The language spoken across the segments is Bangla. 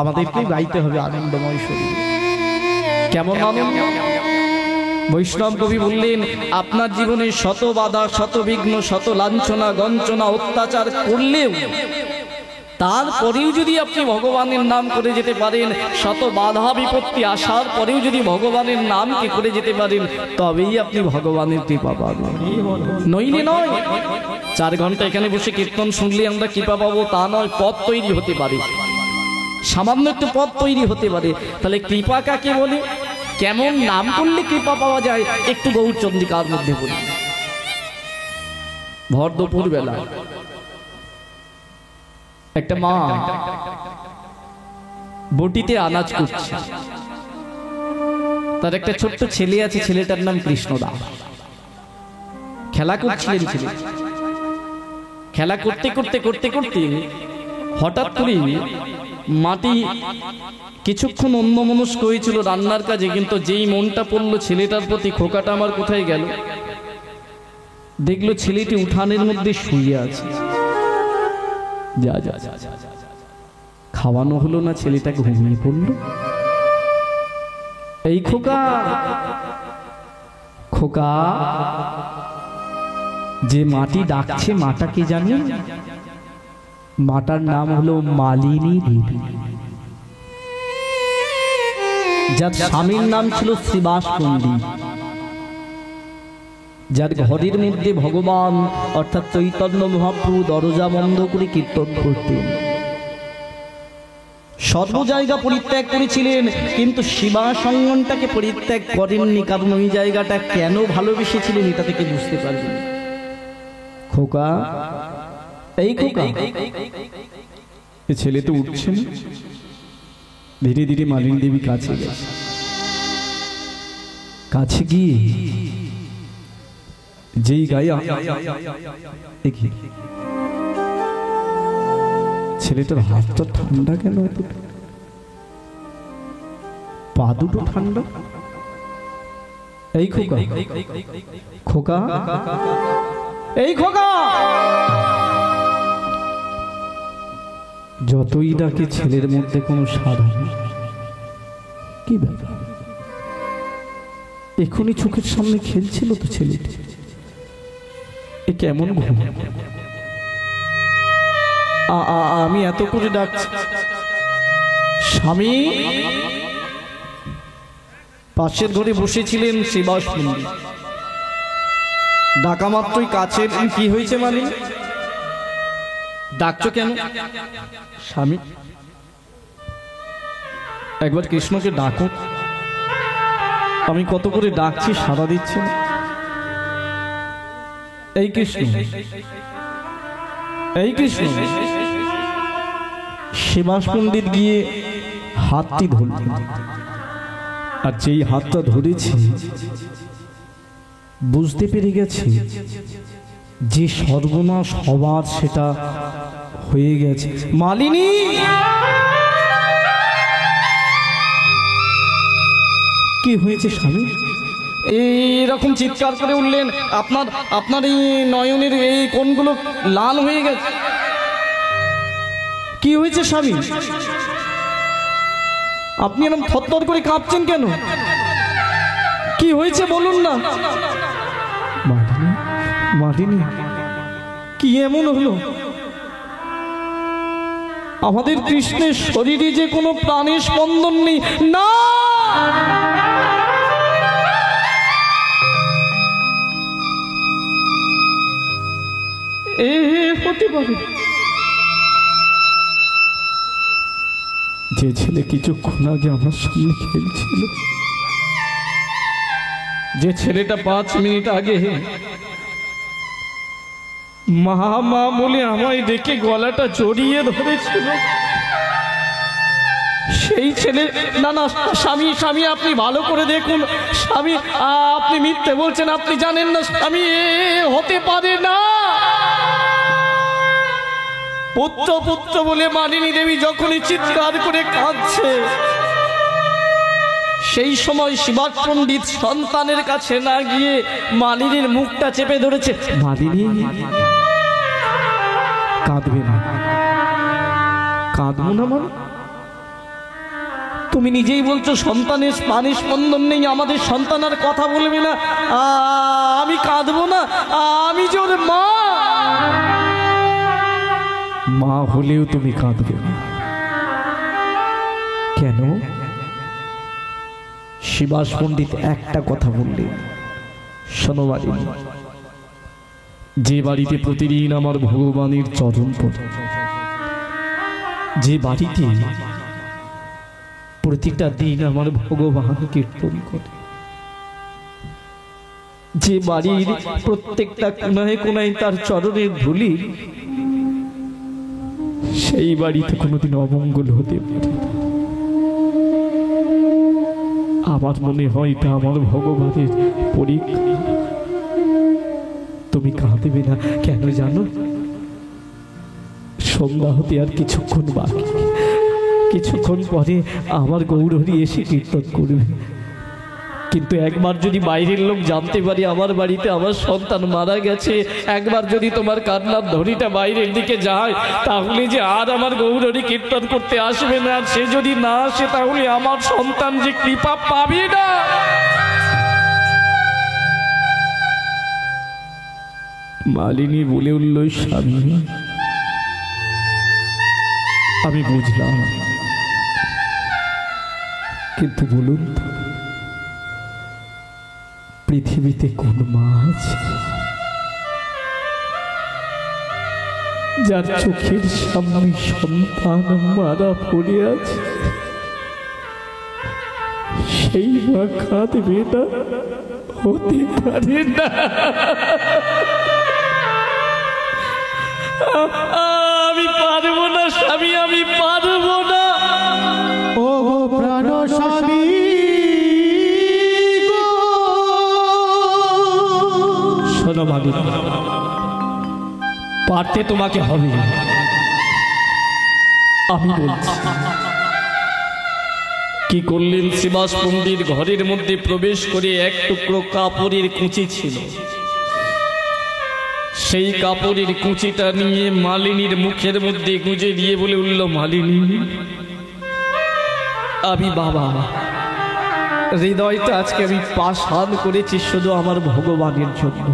আমাদেরকেই গাইতে হবে আনন্দময় শরীর। কেমন আনন্দ! বৈষ্ণব কবি বললেন, আপনার জীবনে শত বাধা, শত বিঘ্ন, শত লাঞ্ছনা গঞ্চনা অত্যাচার করলেও, তারপরেও যদি আপনি ভগবানের নাম করে যেতে পারেন, শত বাধা বিপত্তি আসার পরেও যদি ভগবানের নামকে করে যেতে পারেন, তবেই আপনি ভগবানের কৃপা পাবেন, নইলে নয়। 4 ঘন্টা এখানে বসে কীর্তন শুনলে আমরা কৃপা পাবো তা নয়, পথ তৈরি হতে পারে, সামান্য একটু পথ তৈরি হতে পারে। তাহলে কৃপা কাকে বলে, কেমন নাম করলে কৃপা পাওয়া যায়, একটু গৌরচন্দ্রিকার মধ্যে বলি। ভর দুপুর বেলা একটা মা বটিতে আনাজ করছে, তার একটা ছোট্ট ছেলে আছে, ছেলেটার নাম কৃষ্ণদাস। খেলা করছিলেন ছেলে, খেলা করতে করতে করতে করতে হঠাৎ করে মাটি কিছুক্ষণ অন্যমনস্ক হয়েছিল রান্নার কাজে, কিন্তু যেই মনটা পড়লো ছেলেটার প্রতি, খোকাটা আমার কোথায় গেল, দেখলো ছেলেটি উঠানের মধ্যে শুয়ে আছে। যা যা খাওয়ানো হলো না, ছেলেটাকে ঘুমিয়ে পড়লো। এই খোকা, খোকা, যে মাটি ডাকছে মাটা কে জানেন? মাটার নাম হলো মালিনী দেবী, যার স্বামীর নাম ছিল শ্রীবাস পণ্ডিত, যার ঘরের মধ্যে ভগবান অর্থাৎ চৈতন্য মহাপ্রভু দরজা বন্ধ করে কীর্তন করতেন। সর্ব জায়গা পরিত্যাগ করেছিলেন, কিন্তু শিবাসঙ্গনটাকে পরিত্যাগ করেননি, কারণ ওই জায়গাটা কেন ভালোবেসেছিলেন এটা থেকে বুঝতে পারবেন। খোকা, এই খোকা, ছেলে তো উঠছে না। ধীরে ধীরে মালিনী দেবী কাছে গেছে, কাছে গিয়ে যেই গায়ে ছেলেটার হাতটা ঠান্ডা কেন, পা দুটো ঠান্ডা। এই খোকা, খোকা, এই খোকা, যতই ডাকে ছেলের মধ্যে কোনো সাড়া নেই। কি ব্যাপার? এখনই চোখের সামনে খেলছিল তো ছেলেটি, এ কেমন ঘুম? আমি এত করে ডাকছি, স্বামী। পাশের ঘরে বসেছিলেন শ্রীবাস পণ্ডিত, ডাকা মাত্রই কাছের। কি হয়েছে মানে, ডাকছো কেন? স্বামী, একবার কৃষ্ণকে ডাকো। আমি কত করে ডাকছি, সাড়া দিচ্ছে না। এই কৃষ্ণ, এই কৃষ্ণ। শ্রীবাস পণ্ডিত গিয়ে হাতটি ধরলেন, আর যেই হাতটা ধরেছে বুঝতে পেরে গেছে যে সর্বনাশ হবার সেটা হয়ে গেছে। মালিনী, কি হয়েছে স্বামী? এইরকম চিৎকার করে উঠলেন, আপনার এই নয়নের এই কোণগুলো লাল হয়ে গেছে। কি হয়েছে স্বামী? আপনি এরকম থরথর করে কাঁপছেন কেন? কি হয়েছে বলুন না। মালিনী, মালিনী, কি এমন হলো? আমাদের কৃষ্ণের শরীরে যে কোনো প্রাণের স্পন্দন নেই। না, এ হতে পারে। যে ছেলে কিছুক্ষণ আগে আমার সামনে খেলছিল, যে ছেলেটা 5 মিনিট আগে মা মা বলে আমায় দেখে গলাটা জড়িয়ে ধরেছিল, সেই ছেলে। না না স্বামী, স্বামী আপনি ভালো করে দেখুন। স্বামী, আপনি মিথ্যে বলছেন, আপনি জানেন না। স্বামী, হতে পারে না। পুত্র পুত্র বলে মালিনী দেবী যখনই চিৎকার করে কাঁদছে, সেই সময় শিবাস পণ্ডিত সন্তানের কাছে না গিয়ে মালিনীর মুখটা চেপে ধরেছে। মালিনী, কাঁদবে না। কাঁদবো না মানে? তুমি নিজেই বলছো সন্তানের পানি স্পন্দন নেই, আমাদের সন্তান আর কথা বলবে না। আমি কাঁদবো না, আমি যে ওর মা। মা হলেও তুমি কাঁদবে না কেন? শিবাস পণ্ডিত একটা কথা বললেন, শোনো বাড়ি, যে বাড়িতে প্রতিদিন আমার ভগবানের চরণ পড়ে, যে বাড়িতে প্রতিটা দিন আমার ভগবান কীর্তন করে, যে বাড়ির প্রত্যেকটা কোনায় কোনায় তার চরণের ধুলি, সেই বাড়িতে কোনোদিন অমঙ্গল হতে পারে। আমার মনে হয় এটা আমার ভগবানের পরীক্ষা। তুমি কাঁদবে না কেন জানো? সন্ধ্যা হতে আর কিছুক্ষণ বাকি, কিছুক্ষণ পরে আমার গৌরহরি এসে কীর্তন করবে। কিন্তু একবার যদি বাইরের লোক জানতে পারে আমার বাড়িতে আমার সন্তান মারা গেছে, একবার যদি তোমার কান্নার ধ্বনিটা বাইরের দিকে যায়, তাহলে যে আর আমার গৌরহরি কীর্তন করতে আসবে না। আর সে যদি না আসে তাহলে আমার সন্তান যে কৃপা পাবে না। মালিনী বলে উঠল, স্বামী আমি বুঝলাম, কিন্তু বলুন পৃথিবীতে কোন মা আছে যার চোখের সামনে সন্তান মারা পড়ে আছে, সেই মা কাঁদবে না? হতে পারে না। আমি পারবো না স্বামী, আমি পারবো না। ও প্রাণ স্বামী, শোনো মালিক, পারতে তোমাকে হবে। আমি বলছি কি করলেন? শিবাস পণ্ডিত ঘরের মধ্যে প্রবেশ করে এক টুকরো কাপড়ের কুঁচি ছিল, সেই কাপড়ের কুঁচিটা নিয়ে মালিনীর মুখের মধ্যে গুঁজে দিয়ে বলে উঠল, মালিনী আমি বাবা, হৃদয়টা আজকে আমি পাষাণ করেছি শুধু আমার ভগবানের জন্য।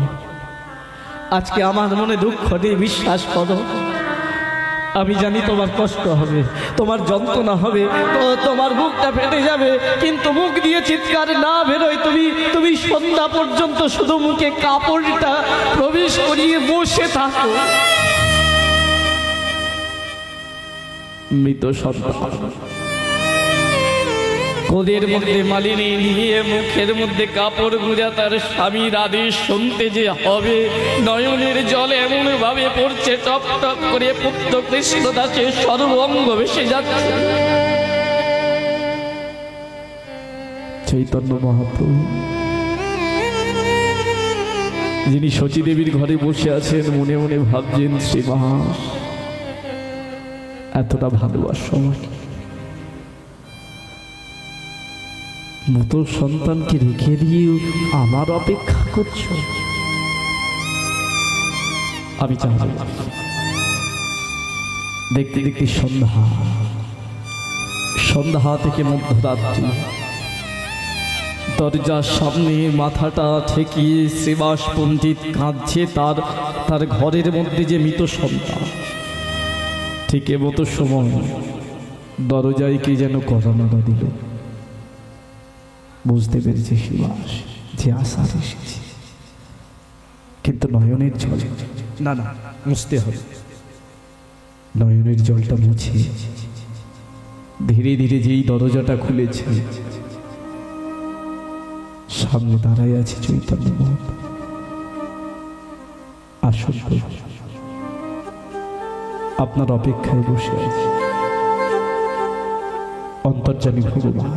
আজকে আমার মনে দুঃখ নেই, বিশ্বাস করো। আমি জানি তোমার কষ্ট হবে, তোমার যন্ত্রণা হবে, তো তোমার বুকটা ফেটে যাবে, কিন্তু মুখ দিয়ে চিৎকার না বেরোয়। তুমি সন্ধ্যা পর্যন্ত শুধু মুখে কাপড়টা প্রবেশ করিয়ে বসে থাকো। মৃত সন্তান কোদের মধ্যে মালিনী নিয়ে মুখের মধ্যে কাপড় গুঁজা তার স্বামীর আদেশ শুনতে যে হবে, নয়নের জল এমন ভাবে পড়ছে, টপ টপ করে পুত্র কৃষ্ণদাসের সর্বঙ্গ ভেসে যাচ্ছে। চৈতন্য মহাপ্রভু যিনি সচী দেবীর ঘরে বসে আছেন, মনে মনে ভাবছেন, শ্রীমা এতটা ভালোবাসো, মতো সন্তানকে রেখে দিয়ে আমার অপেক্ষা করছো। আমি চাই দেখতে দেখতে সন্ধ্যা থেকে মধ্যরাত্রি, দরজার সামনে মাথাটা ঠেকিয়ে শিবাস পণ্ডিত কাঁদছে তার ঘরের মধ্যে যে মৃত সন্তান। ঠিক মতো সময় দরজায় কে যেন করানোটা দিল। বুঝতে পেরেছে শিবাস যে আশা এসেছে, কিন্তু নয়নের জল না মুছতে হবে। নয়নের জলটা মুছে ধীরে ধীরে যেই দরজাটা খুলেছে, সামনে দাঁড়ায় আছে চৈতন্য মহাপ্রভু। আসুন, আপনার অপেক্ষায় বসে আছে অন্তর্যামী ভগবান।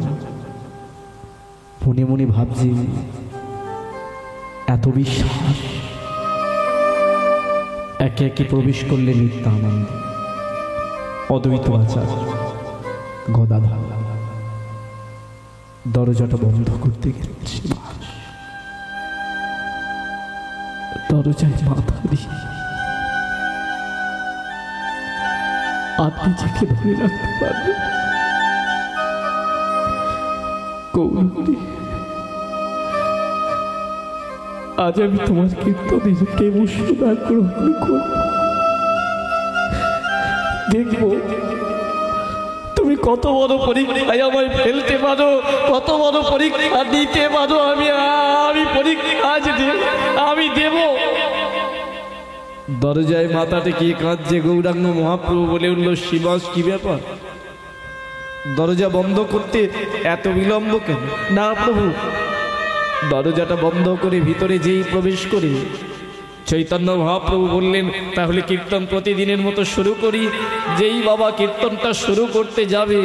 মনে মনে ভাবছি, এত বিশ্বাস। একে একে প্রবেশ করলে নিত্যানন্দ, অদ্বৈত আচার্য, গদাধর। দরজাটা বন্ধ করতে গেলেন শিবাস। দরজায় মাথা দিয়ে আর নিজেকে ধরে রাখতে পারবে। গৌরহরি, আজ আমি তোমার কীর্তনে কেমন শোনা গ্রহণ করব। দেখবো তুমি কত বড় পরীক্ষায় আমায় ফেলতে পারো, কত বড় পরীক্ষা দিতে পারো। আমি পরীক্ষা আজ আমি দেব। দরজায় মাথা টেকিয়ে কাঁদছে গৌরাঙ্গ মহাপ্রভু বলে উঠল, শিবাস কি ব্যাপার? দরজা বন্ধ করতে এত বিলম্ব কেন? না প্রভু, দরজাটা বন্ধ করে ভিতরে যেই প্রবেশ করে চৈতন্য মহাপ্রভু বললেন, তাহলে কীর্তন প্রতিদিনের মতো শুরু করি। যেই বাবা কীর্তনটা শুরু করতে যাবে,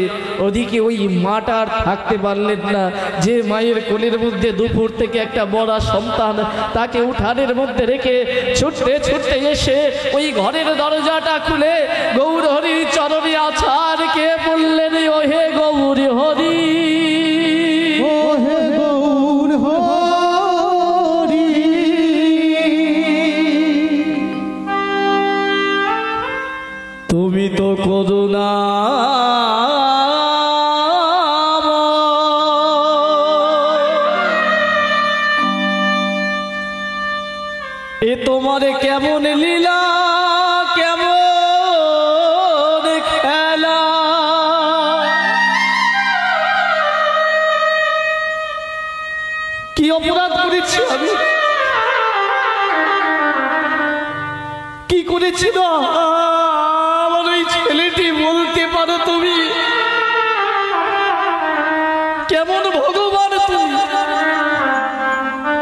ওদিকে ওই মাটা আর থাকতে পারলেন না। যে মায়ের কোলের মধ্যে দুপুর থেকে একটা বড় সন্তান, তাকে উঠানের মধ্যে রেখে ছুটতে ছুটতে এসে ওই ঘরের দরজাটা খুলে গৌরহরির চরণে আছাড় কে বললেন, ও হে গৌর হরি, ও হে গৌর হরি, তুমি তো করুণা এ তোমারে কেমন লীলা, কেমন খেলা, কি অপরাধ করেছি আমি, কি করেছি না? আমার ওই ছেলেটি বলতে পারো তুমি কেমন ভগবান তুমি?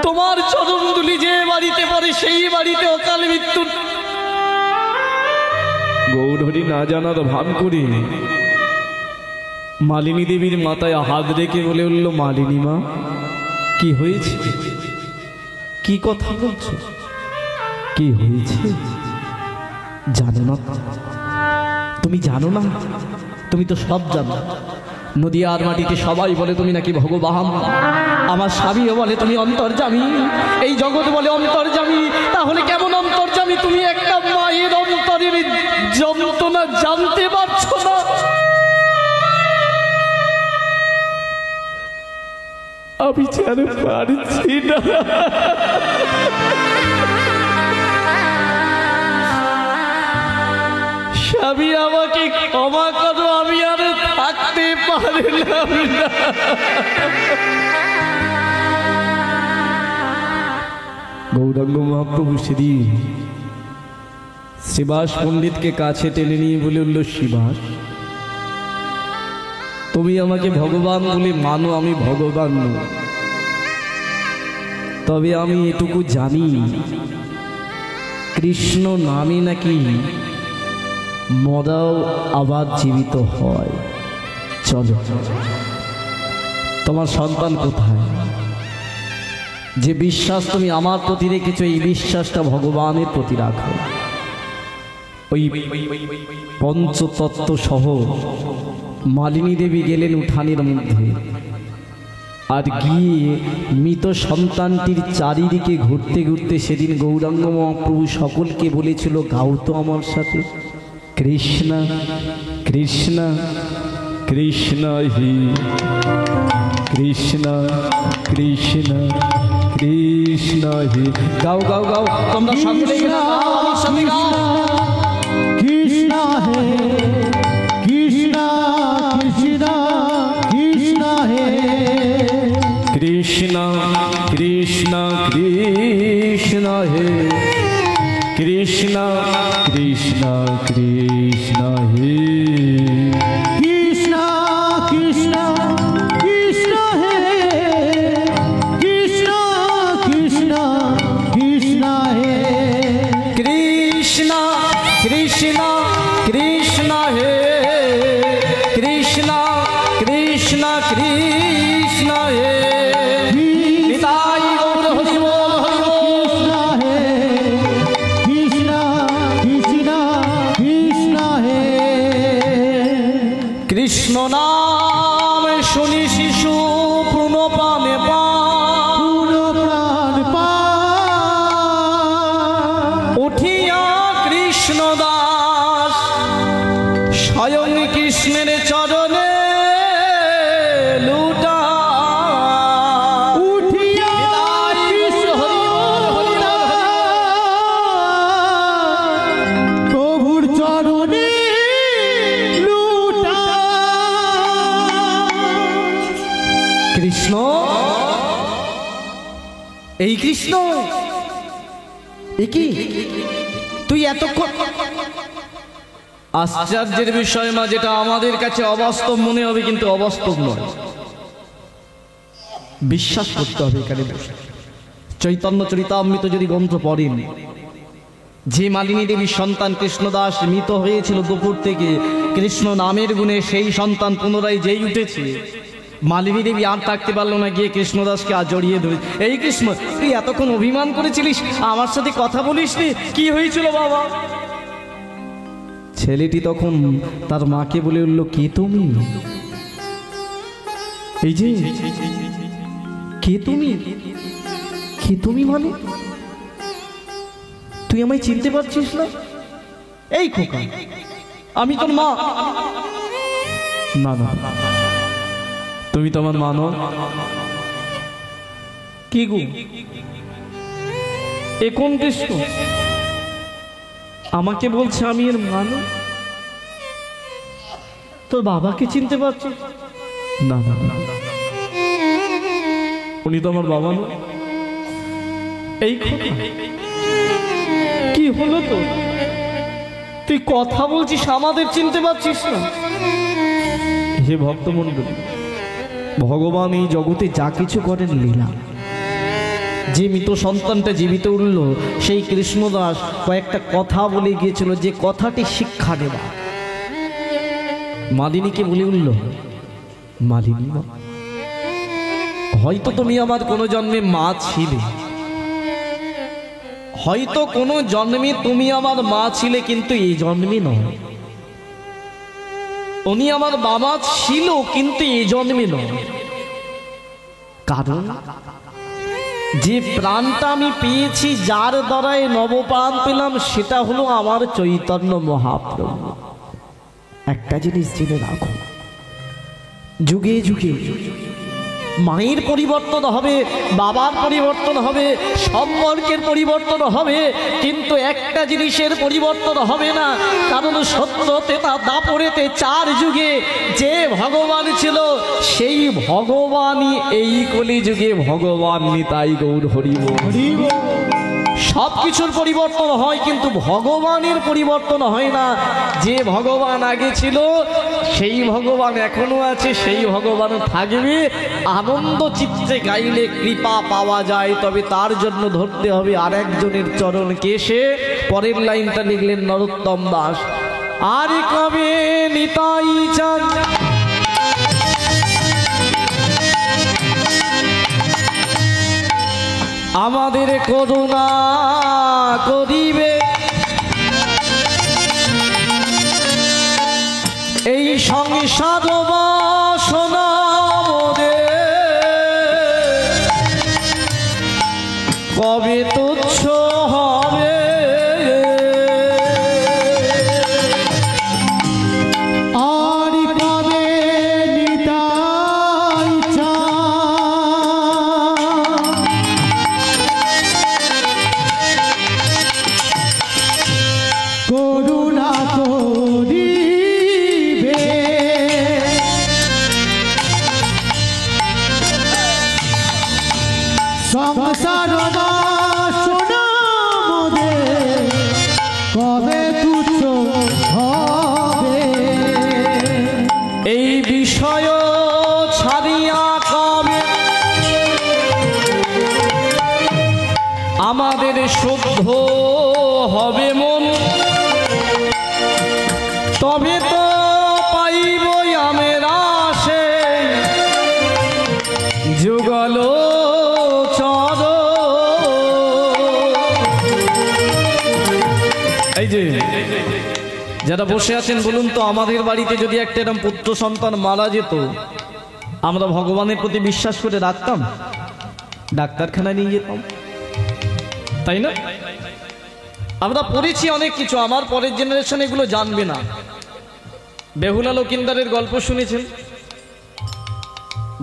তোমার চরণধুলি যে বাড়িতে পড়ে সেই বাড়িতে অকাল মৃত্যু। গৌরহরি না জানার ভান করে মালিনী দেবীর মাথায় হাত রেখে বলে উঠল, মালিনী মা, কি হয়েছে? কি কথা বলছো? কি হয়েছে জানো না? তুমি জানো না? তুমি তো সব জানো। নদিয়ার মাটিতে সবাই বলে তুমি নাকি ভগবান। আমার স্বামীও বলে তুমি অন্তর্যামী, এই জগৎ বলে অন্তর্যামী। তাহলে কেমন অন্তর্যামী তুমি? একটা মায়ের অন্তরের যন্ত্রণা জানতে পারছো না? আমি যেন পারছি না। স্বামী আমাকে ক্ষমা করো, আমি আর থাকতে পারলাম না। গৌরাঙ্গ মহাপ্রভু সেদিন শিবাস পণ্ডিতকে কাছে টেনে নিয়ে বলে উঠল, শিবাস, তুমি আমাকে ভগবান বলে মানো, আমি ভগবান নই। তবে আমি এটুকু জানি, কৃষ্ণ নামে নাকি মরাও আবার জীবিত হয়। চলো, তোমার সন্তান কোথায়? যে বিশ্বাস তুমি আমার প্রতি রেখেছো, এই বিশ্বাসটা ভগবানের প্রতি রাখো। ওই পঞ্চতত্ত্ব সহ মালিনী দেবী গেলেন উঠানের মধ্যে, আর গিয়ে মৃত সন্তানটির চারিদিকে ঘুরতে ঘুরতে সেদিন গৌরাঙ্গ মহাপ্রভু সকলকে বলেছিল, গাও তো আমার সাথে, কৃষ্ণ কৃষ্ণ কৃষ্ণ হি কৃষ্ণ কৃষ্ণ কৃষ্ণ হি। গাও গাও গাও, তোমরা সকলে গাও, আমার সাথে গাও। কৃষ্ণ হে কৃষ্ণ কৃষ্ণ কৃষ্ণ হে কৃষ্ণ কৃষ্ণ কৃষ্ণ হে কৃষ্ণ কৃষ্ণ কৃষ্ণ হে কৃষ্ণ কৃষ্ণ কৃষ্ণ হে কৃষ্ণ কৃষ্ণ কৃষ্ণ হে কৃষ্ণ কৃষ্ণ কৃষ্ণ হে কৃষ্ণ কৃষ্ণ কৃষ্ণ হে। নিতাই গৌর হরি বল, হরি বল। কৃষ্ণ কৃষ্ণ কৃষ্ণ হে কৃষ্ণ নাম শুনি শিশু প্রণপানে পূর্ণ প্রাণ পা উঠিয়া কৃষ্ণ দাস স্বয়ং কৃষ্ণের চরণে লুটাইল। এই কৃষ্ণ, কি তুই এতক্ষণ? আশ্চর্যের বিষয় মা, যেটা আমাদের কাছে অবাস্তব মনে হবে কিন্তু অবাস্তব নয়, বিশ্বাস করতে হবে। এখানে বসে চৈতন্য চরিতামৃত যদি গ্রন্থ পড়েন, যে মালিনী দেবীর সন্তান কৃষ্ণদাস মৃত হয়েছিল দুপুর থেকে, কৃষ্ণ নামের গুণে সেই সন্তান পুনরায় যেই উঠেছে, মালিনী দেবী আর থাকতে পারলো না, গিয়ে কৃষ্ণদাসকে আর জড়িয়ে ধরে, এই কৃষ্ণ তুই এতক্ষণ অভিমান করেছিলিস, আমার সাথে কথা বলিসনি, কি হয়েছিল বাবা? ছেলেটি তখন তার মাকে বলে উঠল, কে তুমি? এই যে কে তুমি? কে তুমি মানে? তুই আমায় চিনতে পারছিস না? এই খোকা, আমি তোর মা। না না, তুমি তো আমার মা নও। কি গো, এ কোন কৃষ্ণ আমাকে বলছে আমি এর মা নই? তোর বাবাকে চিনতে পারছিস? না না, উনি তো আমার বাবা নয়। এই খোকা, কি হলো তো? তুই কথা বলছিস, আমাদের চিনতে পারছিস না? হে ভক্তমণ্ডলী, ভগবান এই জগতে যা কিছু করেন লীলা। যে মৃত সন্তানটা জীবিত উঠল, সেই কৃষ্ণদাস কয়েকটা কথা বলে গিয়েছিল, যে কথাটি শিক্ষা দেবা। মালিনীকে বলে উঠল, মালিনী, হয়তো তুমি আমার কোনো জন্মে মা ছিলে, হয়তো কোনো জন্মে তুমি আমার মা ছিলে, কিন্তু এই জন্মে নয়। উনি আমার বাবা ছিল, কিন্তু এই জন্মে নয়। কারণ যে প্রাণটা আমি পেয়েছি, যার দ্বারাই নবপ্রাণ পেলাম, সেটা হলো আমার চৈতন্য মহাপ্রভু। একটা জিনিস জেনে রাখো, যুগে যুগে মায়ের পরিবর্তন হবে, বাবার পরিবর্তন হবে, সম্পর্কের পরিবর্তন হবে, কিন্তু একটা জিনিসের পরিবর্তন হবে না। কারণ সত্য তেতা দাপরেতে চার যুগে যে ভগবান ছিল, সেই ভগবানই এই কলি যুগে ভগবান নিতাই গৌর হরি বল। সব কিছুর পরিবর্তন হয়, কিন্তু ভগবানের পরিবর্তন হয় না। যে ভগবান আগে ছিল, সেই ভগবান এখনো আছে, সেই ভগবান থাকবে। আনন্দ চিত্তে গাইলে কৃপা পাওয়া যায়, তবে তার জন্য ধরতে হবে আরেকজনের চরণ। কে সে? পরের লাইনটা লিখলেন নরোত্তম দাস। আর কবে নিতাই চাঁদ আমাদের করুণা করিবে, এই সংসার বাসনা কবে তুচ্ছ হবে। আর কবে নিতাই চাঁদ করুণা করিবে, সংসার বাসনা মোদের কবে তুচ্ছ হবে। এই বিষয় ছাড়িয়া কবে আমাদের শুদ্ধ হবে মন, তবে তো পাইব আমরা সে যুগল চর। এই যে যারা বসে আছেন বলুন তো, আমাদের বাড়িতে যদি একটা এরকম পুত্র সন্তান মারা যেত, আমরা ভগবানের প্রতি বিশ্বাস করে রাখতাম? ডাক্তারখানায় নিয়ে যেতাম, তাই না? আমরা পড়েছি অনেক কিছু, আমার পরের জেনারেশন এগুলো জানবে না। বেহুলা লকিন্দারের গল্প শুনেছেন?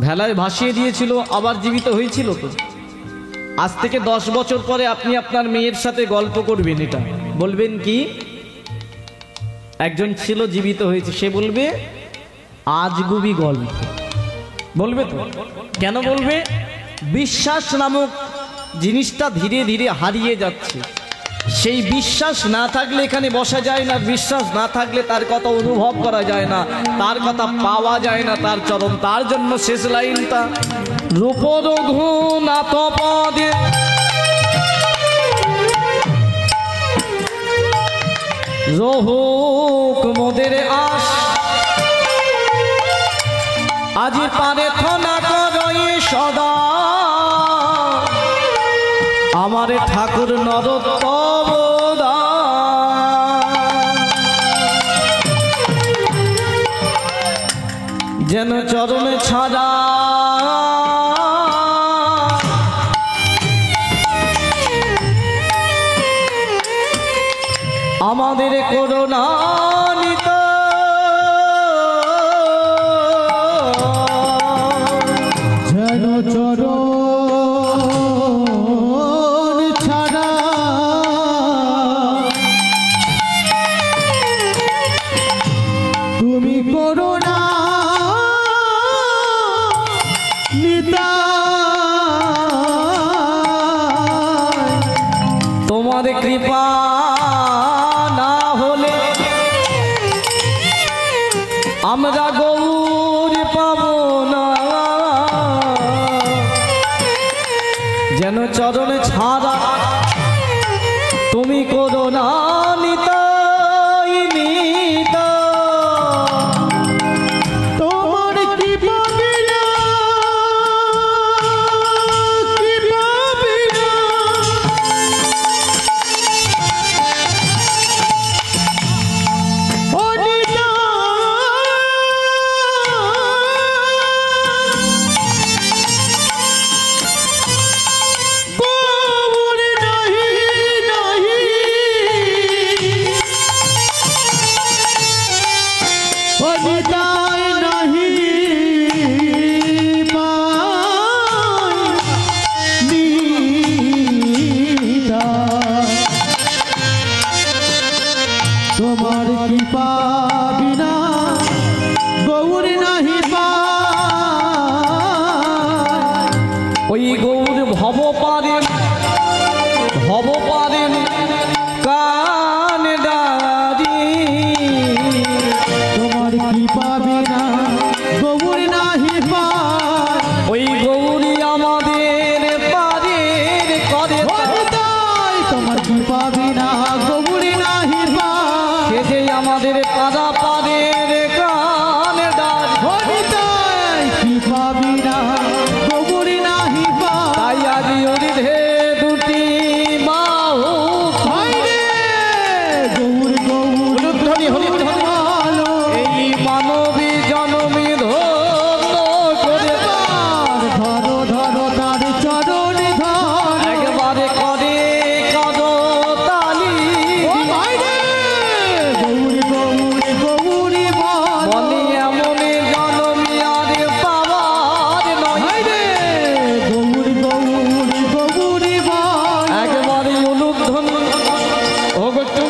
ভেলায় ভাসিয়ে দিয়েছিল, আবার জীবিত হয়েছিল। তো আজ থেকে 10 বছর পরে আপনি আপনার মেয়ের সাথে গল্প করবেন, এটা বলবেন কি, একজন ছিল জীবিত হয়েছে, সে বলবে আজগুবি গল্প, বলবে তো। কেন বলবে? বিশ্বাস নামক জিনিসটা ধীরে ধীরে হারিয়ে যাচ্ছে। সেই বিশ্বাস না থাকলে এখানে বসা যায় না, বিশ্বাস না থাকলে তার কথা অনুভব করা যায় না, তার কথা পাওয়া যায় না, তার চরণ। তার জন্য শেষ লাইনটা, রূপ রঘুনাথ পদে রহুক মোদের আশ, আজি প্রার্থনা করই সদা আমার ঠাকুর নরোত্তম দাস। যেন চরণে ছাড়া আমাদের করুণা নিত, যেন চরণ ছাড়া তুমি করুণা নিতাই। তোমার কৃপা না হলে আমরা গৌর পাব না। যেন চরণ ছাড়া তুমি করুণা নিতাই নিতা। তোমার কৃপা বিনা, কৃপা বিনা ও নিতা, গৌর নাহি নাহি, ও নিতাই নাহি পাই নিতাই। তোমার কৃপা বিনা গৌর নাহি পাই। ওই গৌর ভব পারেন কান ডারি। তোমার কৃপা বিনা গৌর নাহি পাই। ওই গৌরী আমাদের পারের করে ও নিতাই, তোমার কৃপা বিনা গৌর নাহি পাই। সে যে আমাদের পাড়া পারের কান ডারি। ও নিতাই, কৃপা বিনা গৌর নাহি পাই। তাই আজি অরিধে দুটি বাহু হায়রে গৌর গৌর হরিধ্বনি হরিধ্বনি ভালো। এই মানবী জনমী ধন্য করে ধরো ধরো তার চরণ ধর। একবারে করে করতালি। ও হায়রে গৌর গৌর গৌর ভালো। বলে এমন জনমী আর পাওয়ার নয়। হায়রে গৌর গৌর গৌর ভালো। একবারে অনুধ্বনি হোক একটু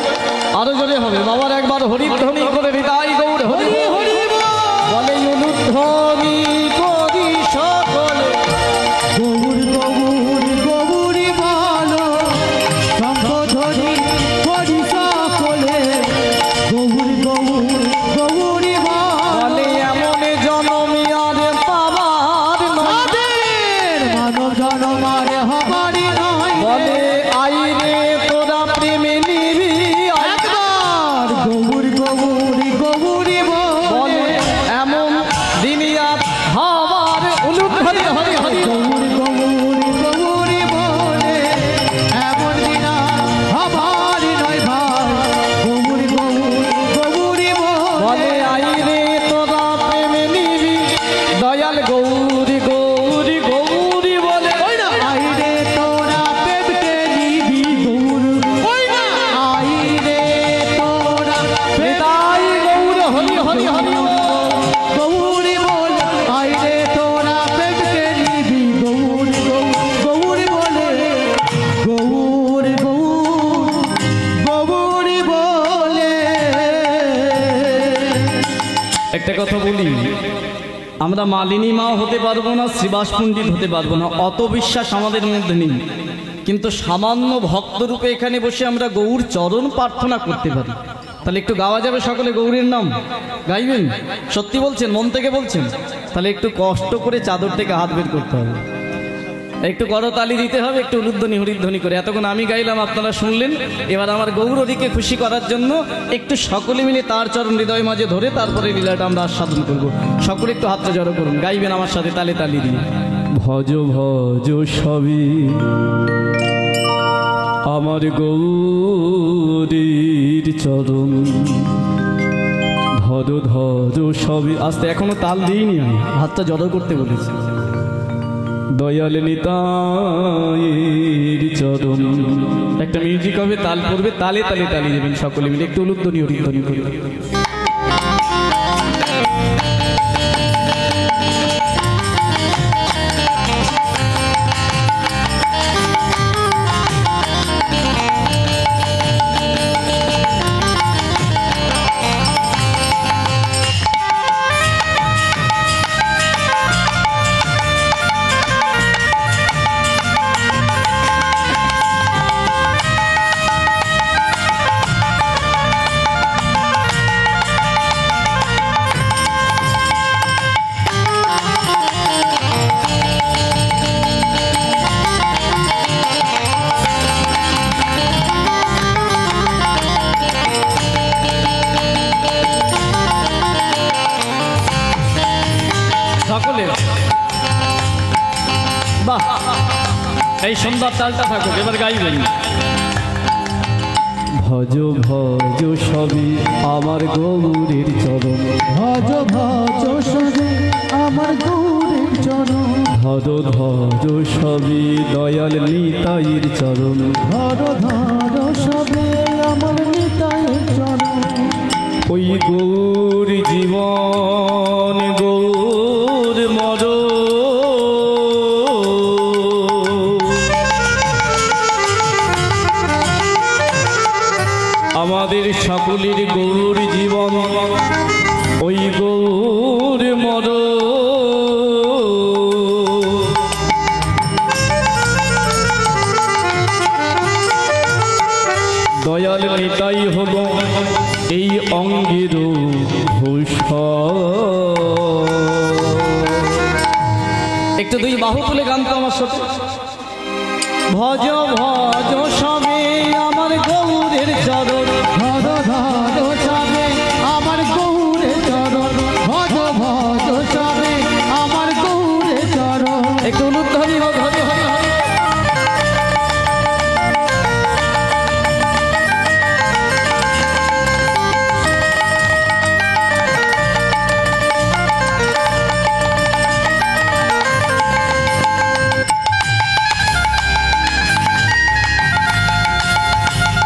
আরো জোরে হবে বাবার, একবার হরিধ্বনি করে হৃদয় গৌর হরি হরি বল। বলে অনুধ্বনি করি সকলে। গৌর গৌর গৌর ভালো। শঙ্খধ্বনি করি সকলে। গৌর গৌর গৌর ভালো। বলে এমন জনমী আর পাওয়ার নয়। তাদের মানব জনমার হবারি নয়। বলে আইরে তোরা প্রেমে নিবি একবার গৌর গৌর গৌর বলে এমন দিনিয়াত হবার অনুধ্বনি হরি হরি। গৌর গৌর গৌর বলে এমন দিনা হবারি নয় ভাই। গৌর গৌর গৌর বলে আইরে তোরা প্রেমে নিবি দয়াল গৌরী গৌরী গৌরী বলে। আইরে তোরা প্রেমকে নিবি গৌর। আইরে তোরা হৃদয় গৌর হরি হরি হরি। গৌর বল। আইরে তোরা প্রেমকে নিবি গৌর গৌর বলে। গৌর গৌর গৌর বলে। একটা কথা বলি, আমরা মালিনী মা হতে পারবো না, শ্রীবাস পণ্ডিত হতে পারবো না, অত বিশ্বাস আমাদের মধ্যে নেই। কিন্তু সামান্য ভক্তরূপে এখানে বসে আমরা গৌর চরণ প্রার্থনা করতে পারি। তাহলে একটু গাওয়া যাবে সকলে গৌরীর নাম? গাইবেন? সত্যি বলছেন? মন থেকে বলছেন? তাহলে একটু কষ্ট করে চাদর থেকে হাত বের করতে হবে, একটু করতালি দিতে হবে, একটু উলুধ্বনি হরিধ্বনি করে। এতক্ষণ আমি গাইলাম, আপনারা শুনলেন। এবার আমার গৌরীকে খুশি করার জন্য একটু সকলে মিলে তার চরণ হৃদয় মাঝে ধরে তারপরে লীলাটা আমরা আস্বাদন করব। সকলে একটু হাতটা জড়ো করুন, গাইবেন আমার সাথে তালে তালি দিয়ে। ভজ ভজ সবই আমার গৌরীর চরণ, ধর ধর সবই। আস্তে, এখনো তাল দিইনি, আমি হাতটা জড়ো করতে বলেছি। দয়াল নিতাইয়ের চরণ। একটা মিউজিক হবে, তাল পড়বে, তালে তালে তালি দেবেন সকলে মিলে, একটু উলুধ্বনি হরিধ্বনি করে। সকলে বাহ, এই সুন্দর তালটা থাকুক। এবার গাইবেন। ভজ ভজ সবই আমার গৌরীর চরণ, ভজ ভজ সবে আমার গৌরীর চরণ, ধর ধর সবই দয়াল নিতাইয়ের চরণ, ধর ধর সবে আমার নিতাইয়ের চরণ। ওই গৌর জীবন গৌর মর, আমাদের সকলের গৌর জীবন ওই গৌর মর। দয়াল নিতাই হল এই অঙ্গের ভূষণ। একটু দুই বাহু তুলে গান তো আমার সাথে। ভজ ভজ সবে আমার গৌরের চরণ, ধর ধর সবে আমার গৌরীর চরণ, ভজ ভজ সবে আমার গৌরীর চরণ। একটু উলুধ্বনি হোক, হরি হরি হরি।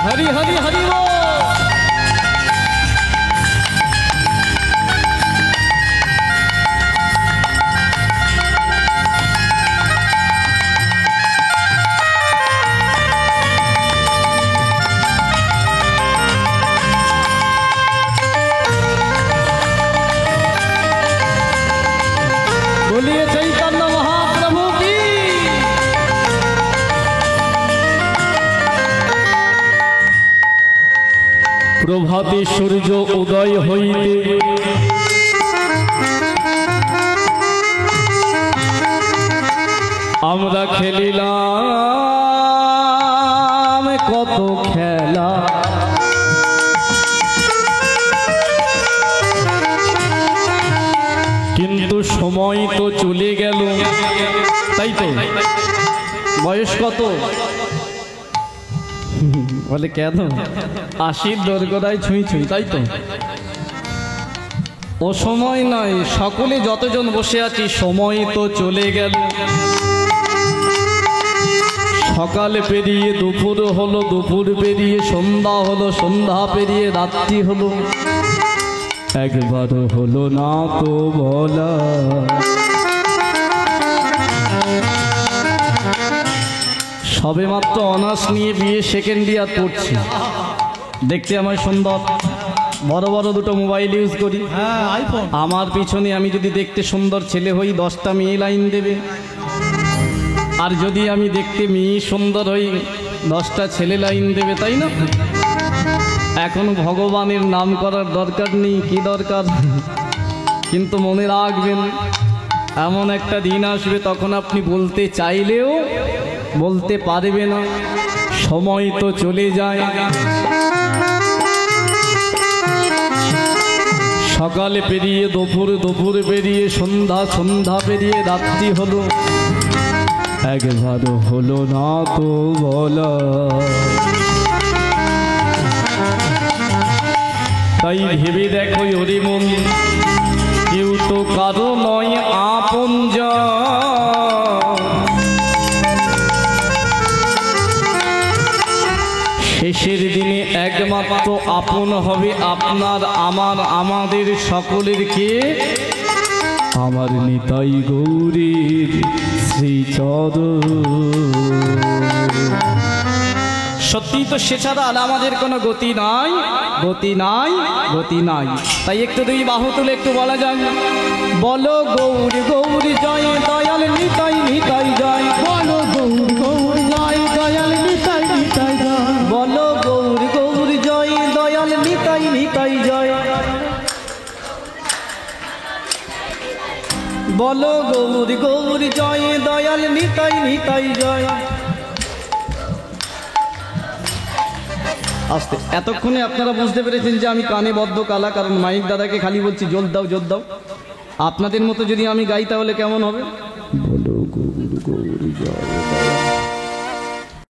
हरि हरि हरि बोल। बोलिए चैतन्य महाप्रभु की। প্রভাতে সূর্য উদয় হইতে আমরা খেলিলাম কত খেলা, কিন্তু সময় তো চলে গেল। তাই তো, বয়স কত? বলে কেন? 80 দোরগোড়ায় ছুঁই ছুঁই, তাই তো। ও সময় নয়, সকলে যতজন বসে আছি সময় তো চলে গেল। সকাল পেরিয়ে দুপুর হলো, দুপুর পেরিয়ে সন্ধ্যা হলো, সন্ধ্যা পেরিয়ে রাত্রি হলো, একবারও হলো না তো বলা। সবে মাত্র অনার্স নিয়ে বিয়ে সেকেন্ড ইয়ার পড়ছি, দেখতে আমার সুন্দর, বড় বড় দুটো মোবাইল ইউজ করি। হ্যাঁ, আইফোন। আমার পিছনে আমি যদি দেখতে সুন্দর ছেলে হই 10টা মেয়ে লাইন দেবে। আর যদি আমি দেখতে মেয়ে সুন্দর হই 10টা ছেলে লাইন দেবে, তাই না? এখন ভগবানের নাম করার দরকার নেই, কি দরকার? কিন্তু মনে রাখবেন, এমন একটা দিন আসবে তখন আপনি বলতে চাইলেও বলতে পারবে না, সময় তো চলে যায়। সকালে পেরিয়ে দুপুর, দুপুর পেরিয়ে সন্ধ্যা, সন্ধ্যা পেরিয়ে রাত্রি হলো, একবারও হলো না তো বলা। তাই ভেবে দেখো ওরে মন, কেউ তো কারো নয় আপনজন। শেষের দিনে একমাত্র আপন হবে আপনার, আমার, আমাদের সকলের কে? আমার নিতাই গৌরীর শ্রীচরণ। সত্যি তো, সে ছাড়া আর আমাদের কোনো গতি নাই, গতি নাই, গতি নাই। তাই একটু দুই বাহু তুলে একটু বলা যায়, বলো গৌর গৌর জয়, দয়াল নিতাই নিতাই জয়। বলো গৌর গৌর জয়, দয়াল নিতাই নিতাই জয়। বলো গৌর গৌর জয়, দয়াল নিতাই নিতাই জয়। বলো গৌর গৌর জয়, দয়াল নিতাই নিতাই জয়। আস্তে, এতক্ষণে আপনারা বুঝতে পেরেছেন যে আমি কানে বদ্ধ কালা, কারণ মাইক দাদাকে খালি বলছি জোর দাও জোর দাও। আপনাদের মতো যদি আমি গাই তাহলে কেমন হবে? বলো গৌর গৌর জয়।